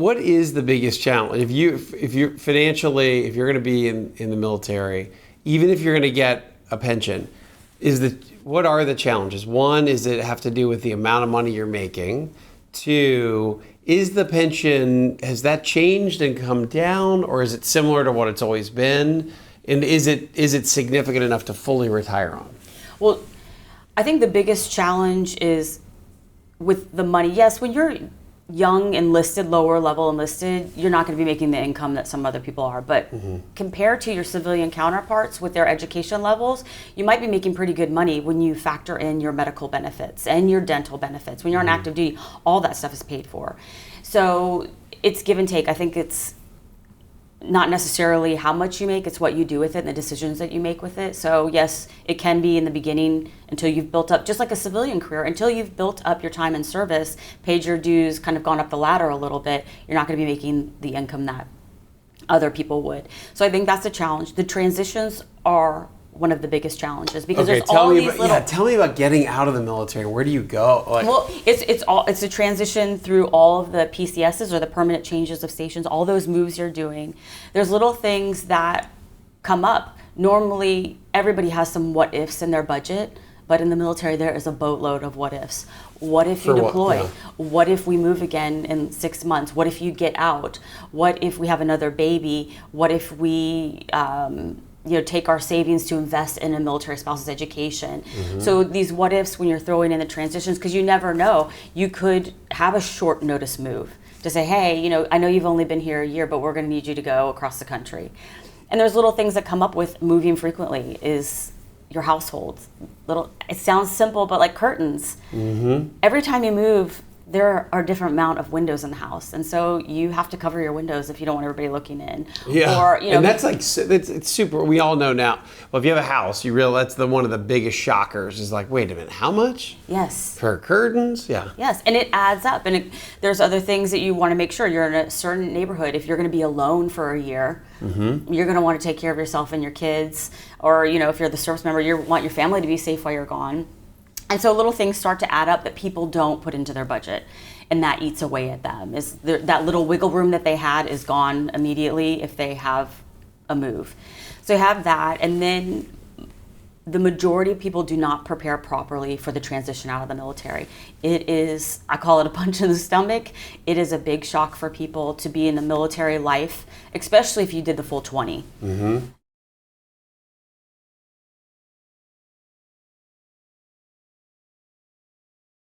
what is the biggest challenge? If you're financially, if you're going to be in the military, even if you're going to get a pension, what are the challenges? One, is it have to do with the amount of money you're making? Two, is the pension, has that changed and come down, or is it similar to what it's always been? And is it significant enough to fully retire on? Well, I think the biggest challenge is with the money. Yes, when you're young enlisted, lower level enlisted, you're not going to be making the income that some other people are. But compared to your civilian counterparts with their education levels, you might be making pretty good money when you factor in your medical benefits and your dental benefits. When you're on active duty, all that stuff is paid for. So it's give and take. I think it's not necessarily how much you make, it's what you do with it and the decisions that you make with it. So yes, it can be in the beginning until you've built up, just like a civilian career, until you've built up your time in service, paid your dues, kind of gone up the ladder a little bit, you're not going to be making the income that other people would. So I think that's a challenge. The transitions are one of the biggest challenges because there's all these little... Yeah, tell me about getting out of the military. Where do you go? Well, it's a transition through all of the PCSs or the permanent changes of stations, all those moves you're doing. There's little things that come up. Normally, everybody has some what ifs in their budget, but in the military, there is a boatload of what ifs. What if you deploy? Yeah. What if we move again in 6 months? What if you get out? What if we have another baby? What if we... take our savings to invest in a military spouse's education. So these what ifs when you're throwing in the transitions, because you never know, you could have a short notice move to say, hey, I know you've only been here a year, but we're going to need you to go across the country. And there's little things that come up with moving frequently is your household. It sounds simple, but like curtains. Every time you move, there are a different amount of windows in the house, and so you have to cover your windows if you don't want everybody looking in. Yeah, and that's it's super. We all know now. Well, if you have a house, you realize that's one of the biggest shockers. Is like, wait a minute, how much? Yes. For curtains, yeah. Yes, and it adds up, and there's other things that you want to make sure you're in a certain neighborhood. If you're going to be alone for a year, you're going to want to take care of yourself and your kids, or if you're the service member, you want your family to be safe while you're gone. And so little things start to add up that people don't put into their budget, and that eats away at them. That little wiggle room that they had is gone immediately if they have a move. So you have that, and then the majority of people do not prepare properly for the transition out of the military. It is, I call it a punch in the stomach. It is a big shock for people to be in the military life, especially if you did the full 20.